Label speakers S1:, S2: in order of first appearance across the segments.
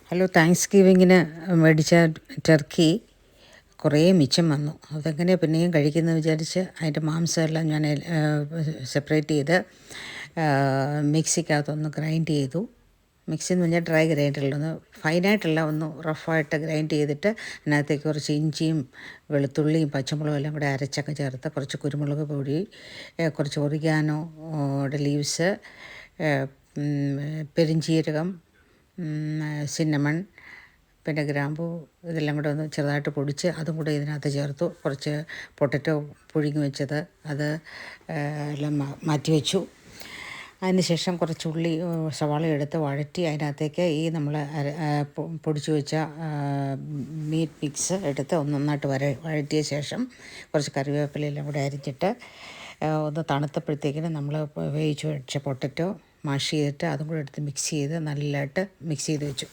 S1: Hello, thanks ഗിവിങ്ങിന് മേടിച്ച Turkey കുറേ മിച്ചം വന്നു. അതെങ്ങനെ പിന്നെയും കഴിക്കുമെന്ന് വിചാരിച്ച് അതിൻ്റെ മാംസമെല്ലാം ഞാൻ സെപ്പറേറ്റ് ചെയ്ത് മിക്സിക്കകത്തൊന്ന് ഗ്രൈൻഡ് ചെയ്തു. മിക്സി എന്ന് പറഞ്ഞാൽ ഡ്രൈ ഗ്രൈൻഡറിലൊന്ന് ഫൈനായിട്ടല്ല, ഒന്ന് റഫായിട്ട് ഗ്രൈൻഡ് ചെയ്തിട്ട് അതിനകത്തേക്ക് കുറച്ച് ഇഞ്ചിയും വെളുത്തുള്ളിയും പച്ചമുളകും എല്ലാം കൂടെ അരച്ചൊക്കെ ചേർത്ത് കുറച്ച് കുരുമുളക് പൊടി, കുറച്ച് ഒറിഗാനോയുടെ ലീവ്സ്, പെരിഞ്ചീരകം, സിന്നമൺ, പിന്നെ ഗ്രാമ്പൂ, ഇതെല്ലാം കൂടെ ഒന്ന് ചെറുതായിട്ട് പൊടിച്ച് അതും കൂടെ ഇതിനകത്ത് ചേർത്തു. കുറച്ച് പൊട്ടറ്റോ പുഴുങ്ങി വെച്ചത് അത് എല്ലാം മാറ്റി വെച്ചു. അതിനുശേഷം കുറച്ച് ഉള്ളി സവാള എടുത്ത് വഴറ്റി അതിനകത്തേക്ക് ഈ നമ്മൾ പൊടിച്ചു വെച്ച മീറ്റ് മിക്സ് എടുത്ത് നന്നായിട്ട് വഴറ്റിയ ശേഷം കുറച്ച് കറിവേപ്പിലയെല്ലാം കൂടെ അരിഞ്ഞിട്ട് ഒന്ന് തണുത്തപ്പോഴത്തേക്കിനും നമ്മൾ വേവിച്ച് വെച്ച പൊട്ടറ്റോ മാഷ് ചെയ്തിട്ട് അതും കൂടെ എടുത്ത് മിക്സ് ചെയ്ത് നല്ലതായിട്ട് മിക്സ് ചെയ്ത് വെച്ചു.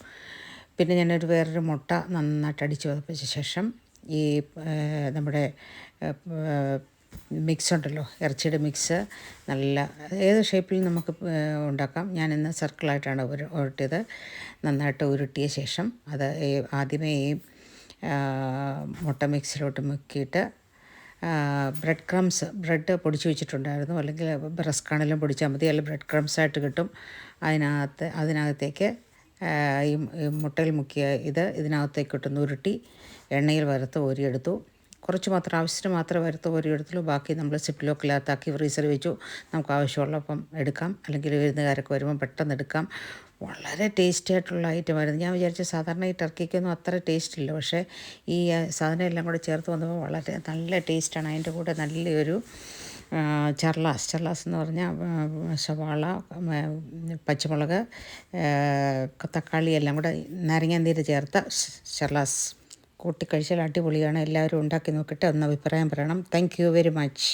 S1: പിന്നെ ഞാനൊരു വേറൊരു മുട്ട നന്നായിട്ട് അടിച്ച് പതിപ്പിച്ച ശേഷം ഈ നമ്മുടെ മിക്സ് ഉണ്ടല്ലോ, ഇറച്ചിയുടെ മിക്സ്, നല്ല ഏത് ഷേപ്പിൽ നമുക്ക് ഉണ്ടാക്കാം. ഞാനിന്ന് സർക്കിളായിട്ടാണ് ഉരുട്ടിയത്. നന്നായിട്ട് ഉരുട്ടിയ ശേഷം അത് ആദ്യമേ ഈ മുട്ട മിക്സിലോട്ട് മുക്കിയിട്ട് ബ്രെഡ് പൊടിച്ച് വെച്ചിട്ടുണ്ടായിരുന്നു, അല്ലെങ്കിൽ റസ്കാണെല്ലാം പൊടിച്ചാൽ മതി, അല്ലെങ്കിൽ ബ്രെഡ് ക്രംസായിട്ട് കിട്ടും. അതിനകത്തേക്ക് ഈ മുട്ടയിൽ മുക്കിയ ഇതിനകത്തേക്കിട്ടൊന്ന് ഉരുട്ടി എണ്ണയിൽ വറുത്ത് കോരിയെടുത്തു. കുറച്ച് മാത്രം ആവശ്യത്തിന് മാത്രമേ വറുത്ത് കോരിയെടുത്തുള്ളൂ. ബാക്കി നമ്മൾ സിപ്പ് ലോക്കിനകത്താക്കി ഫ്രീസറിൽ വെച്ചു. നമുക്ക് ആവശ്യമുള്ളപ്പം എടുക്കാം, അല്ലെങ്കിൽ വിരുന്നുകാരൊക്കെ വരുമ്പം പെട്ടെന്ന് എടുക്കാം. വളരെ ടേസ്റ്റി ആയിട്ടുള്ള ഐറ്റമായിരുന്നു. ഞാൻ വിചാരിച്ച സാധാരണ ഈ ടർക്കിക്കൊന്നും അത്ര ടേസ്റ്റ് ഇല്ല, പക്ഷേ ഈ സാധനം എല്ലാം കൂടെ ചേർത്ത് വന്നപ്പോൾ വളരെ നല്ല ടേസ്റ്റാണ്. അതിൻ്റെ കൂടെ നല്ലൊരു ചർലാസ് എന്ന് പറഞ്ഞാൽ സവാള, പച്ചമുളക്, തക്കാളി എല്ലാം കൂടെ നാരങ്ങാനീര് ചേർത്ത ചർലാസ് കൂട്ടി കഴിച്ചാൽ അടിപൊളിയാണ്. എല്ലാവരും ഉണ്ടാക്കി നോക്കിയിട്ട് ഒന്ന് അഭിപ്രായം പറയണം. Thank you very much.